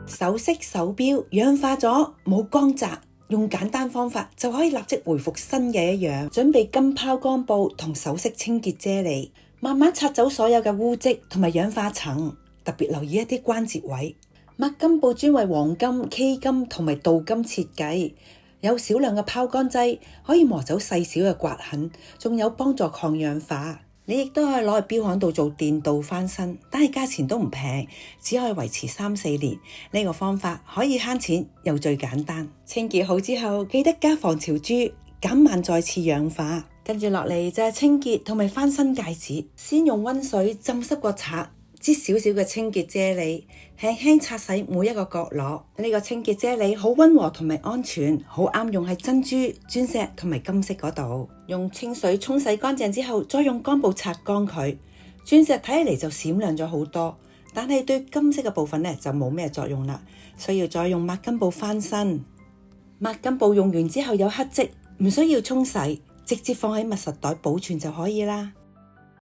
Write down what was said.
首飾手錶氧化咗冇光澤，用簡單方法就可以立即回復新嘅一樣。準備金拋光布同首飾清潔啫喱，慢慢擦走所有嘅污漬同埋氧化層，特別留意一啲關節位。抹金布專為黃金、K 金同埋鍍金設計，有少量嘅拋乾劑，可以磨走細小嘅刮痕，仲有幫助抗氧化。你亦都可以攞去錶行度做電鍍翻新，但係價錢都唔平，只可以維持3-4年。呢個方法可以慳錢又最簡單。清潔好之後，記得加防潮珠，減慢再次氧化。跟住落嚟就係清潔同埋翻新戒指，先用溫水浸濕個刷，擠少少嘅清潔啫喱，輕輕擦洗每一個角落。呢個清潔啫喱好溫和同埋安全，好啱用喺珍珠、鑽石同埋金飾嗰度。用清水沖洗乾淨之後，再用乾布擦乾佢。鑽石睇起嚟就閃亮咗好多，但係對金飾嘅部分就冇咩作用啦，需要再用抹金布翻新。抹金布用完之後有黑跡，唔需要沖洗，直接放喺密實袋保存就可以啦。